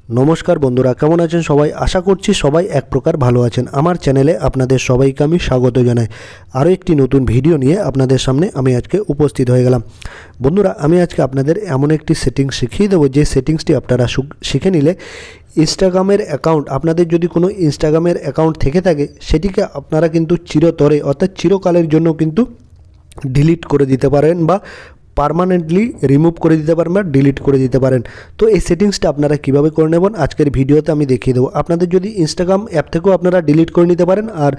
নমস্কার বন্ধুরা, কেমন আছেন সবাই? আশা করছি সবাই এক প্রকার ভালো আছেন। আমার চ্যানেলে আপনাদের সবাইকে আমি স্বাগত জানাই। আরও একটি নতুন ভিডিও নিয়ে আপনাদের সামনে আমি আজকে উপস্থিত হয়ে গেলাম। বন্ধুরা, আমি আজকে আপনাদের এমন একটি সেটিংস শিখিয়ে দেবো যে সেটিংসটি আপনারা শিখে নিলে ইনস্টাগ্রামের অ্যাকাউন্ট, আপনাদের যদি কোনো ইনস্টাগ্রামের অ্যাকাউন্ট থেকে থাকে সেটিকে আপনারা কিন্তু চিরতরে অর্থাৎ চিরকালের জন্য কিন্তু ডিলিট করে দিতে পারেন বা পার্মানেন্টলি রিমুভ করে দিতে পারেন বা ডিলিট করে দিতে পারেন। তো এই সেটিংসটা আপনারা কীভাবে করে নেবেন আজকের ভিডিওতে আমি দেখিয়ে দেবো। আপনাদের যদি ইনস্টাগ্রাম অ্যাপ থেকেও আপনারা ডিলিট করে নিতে পারেন, আর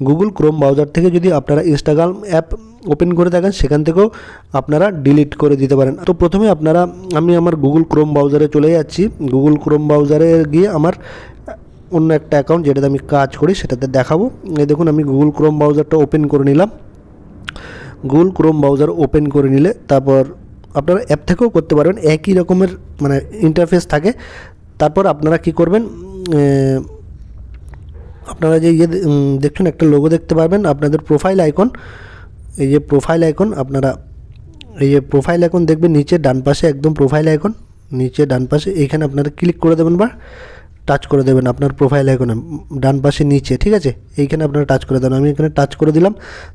গুগল ক্রোম ব্রাউজার থেকে যদি আপনারা ইনস্টাগ্রাম অ্যাপ ওপেন করে থাকেন সেখান থেকেও আপনারা ডিলিট করে দিতে পারেন। তো প্রথমে আমি আমার গুগল ক্রোম ব্রাউজারে চলে যাচ্ছি। গুগল ক্রোম ব্রাউজারে গিয়ে আমার অন্য একটা অ্যাকাউন্ট যেটাতে আমি কাজ করি সেটাতে দেখাবো। এই দেখুন, আমি গুগল ক্রোম ব্রাউজারটা ওপেন করে নিলাম। গুগল ক্রোম ব্রাউজার ওপেন করে নিলে তারপর আপনারা অ্যাপ থেকেও করতে পারবেন, একই রকমের ইন্টারফেস থাকে। তারপর আপনারা কি করবেন, আপনারা যে দেখছেন একটা লোগো দেখতে পারবেন, আপনাদের প্রোফাইল আইকন, এই যে প্রোফাইল আইকন, আপনারা এই যে প্রোফাইল আইকন দেখবেন নিচে ডান পাশে, একদম প্রোফাইল আইকন নিচে ডান পাশে, এইখানে আপনারা ক্লিক করে দেবেন বা টাচ করে দেবেন আপনার প্রোফাইল আইকনে ডান পাশে নিচে, ঠিক আছে? এইখানে আপনারা টাচ করে দেবেন। আমি এখানে টাচ করে দিলাম।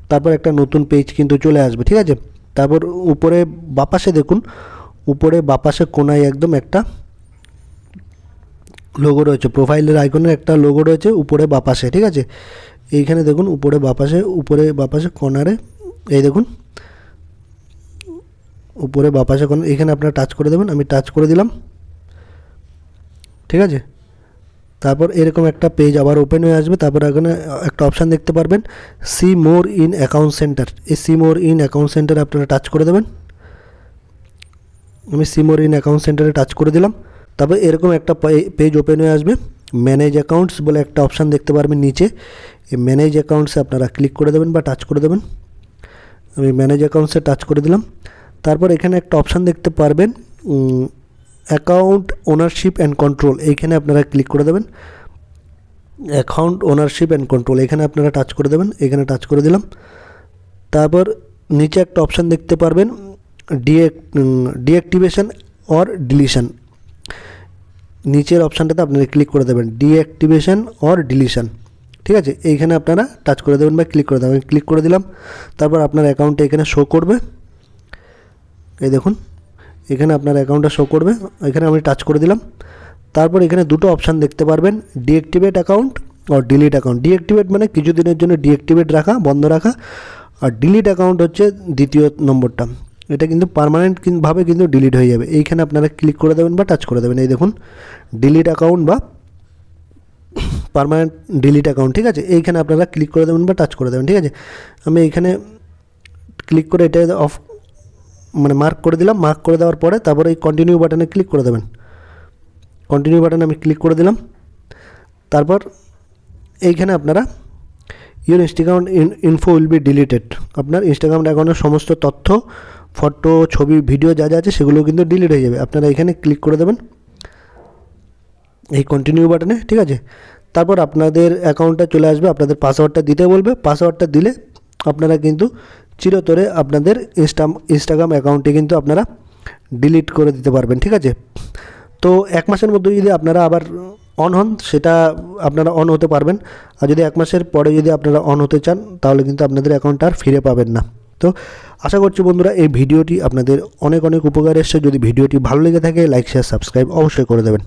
তারপর একটা নতুন পেজ কিন্তু চলে আসবে, ঠিক আছে? তারপর উপরে বাপাশে দেখুন, উপরে বাপাশে কোনায় একদম একটা লোগো রয়েছে, প্রোফাইলের আইকনের একটা লোগো রয়েছে উপরে বাপাশে, ঠিক আছে? এইখানে দেখুন উপরে বাপাশে কর্নারে, এই দেখুন উপরে বাপাশে কর্নার, এইখানে আপনারা টাচ করে দেবেন। আমি টাচ করে দিলাম, ঠিক আছে? তারপর এরকম একটা পেজ আবার ওপেন হয়ে আসবে। তারপর এখানে একটা অপশান দেখতে পারবেন, see more in account centre. এই সি মোর ইন অ্যাকাউন্ট সেন্টারে আপনারা টাচ করে দেবেন। আমি সি মোর ইন অ্যাকাউন্ট সেন্টারে টাচ করে দিলাম। তারপর এরকম একটা পেজ ওপেন হয়ে আসবে। ম্যানেজ অ্যাকাউন্টস বলে একটা অপশান দেখতে পারবেন নিচে। এই ম্যানেজ অ্যাকাউন্টসে আপনারা ক্লিক করে দেবেন বা টাচ করে দেবেন। আমি ম্যানেজ অ্যাকাউন্টসে টাচ করে দিলাম। তারপর এখানে একটা অপশান দেখতে পারবেন, অ্যাকাউন্ট ওনারশিপ অ্যান্ড কন্ট্রোল। এইখানে আপনারা ক্লিক করে দেবেন। অ্যাকাউন্ট ওনারশিপ অ্যান্ড কন্ট্রোল, এখানে আপনারা টাচ করে দেবেন। এখানে টাচ করে দিলাম। তারপর নিচে একটা অপশান দেখতে পারবেন, ডিঅ্যাক্টিভেশন অর ডিলিশন। নিচের অপশানটাতে আপনারা ক্লিক করে দেবেন, ডিঅ্যাক্টিভেশন অর ডিলিশন, ঠিক আছে? এইখানে আপনারা টাচ করে দেবেন বা ক্লিক করে দেবেন। ক্লিক করে দিলাম। তারপর আপনার অ্যাকাউন্টে এখানে শো করবে, এই দেখুন এখানে আপনার অ্যাকাউন্টটা শো করবে। এখানে আমি টাচ করে দিলাম। তারপর এখানে দুটো অপশান দেখতে পারবেন, ডিঅ্যাক্টিভেট অ্যাকাউন্ট আর ডিলিট অ্যাকাউন্ট। ডিঅ্যাক্টিভেট মানে কিছুদিনের জন্য ডিঅ্যাক্টিভেট রাখা, বন্ধ রাখা, আর ডিলিট অ্যাকাউন্ট হচ্ছে দ্বিতীয় নম্বরটা, এটা কিন্তু পার্মানেন্ট ভাবে কিন্তু ডিলিট হয়ে যাবে। এইখানে আপনারা ক্লিক করে দেবেন বা টাচ করে দেবেন। এই দেখুন ডিলিট অ্যাকাউন্ট বা পার্মানেন্ট ডিলিট অ্যাকাউন্ট, ঠিক আছে? এইখানে আপনারা ক্লিক করে দেবেন বা টাচ করে দেবেন, ঠিক আছে? আমি এইখানে ক্লিক করে এটা মার্ক করে দিলাম। মার্ক করে দেওয়ার পরে তারপরে এই কন্টিনিউ বাটনে ক্লিক করে দেবেন। কন্টিনিউ বাটনে আমি ক্লিক করে দিলাম। তারপর এইখানে আপনারা your Instagram info will be deleted, আপনার ইনস্টাগ্রাম অ্যাকাউন্টের সমস্ত তথ্য, ফটো, ছবি, ভিডিও যা যা আছে সেগুলো কিন্তু ডিলিট হয়ে যাবে। আপনারা এখানে ক্লিক করে দেবেন এই কন্টিনিউ বাটনে, ঠিক আছে? তারপর আপনাদের অ্যাকাউন্টটা চলে আসবে, আপনাদের পাসওয়ার্ডটা দিতে বলবে। পাসওয়ার্ডটা দিলে আপনারা কিন্তু চিরতরে আপনাদের ইনস্টাগ্রাম অ্যাকাউন্টে কিন্তু আপনারা ডিলিট করে দিতে পারবেন, ঠিক আছে? তো 1 মাসের মধ্যে যদি আপনারা আবার অন হন, সেটা আপনারা অন হতে পারবেন। আর যদি 1 মাসের পরে যদি আপনারা অন হতে চান তাহলে কিন্তু আপনাদের অ্যাকাউন্টটা আর ফিরে পাবেন না। তো আশা করছি বন্ধুরা এই ভিডিওটি আপনাদের অনেক অনেক উপকার এসেছে। যদি ভিডিওটি ভালো লেগে থাকে লাইক, শেয়ার, সাবস্ক্রাইব অবশ্যই করে দেবেন।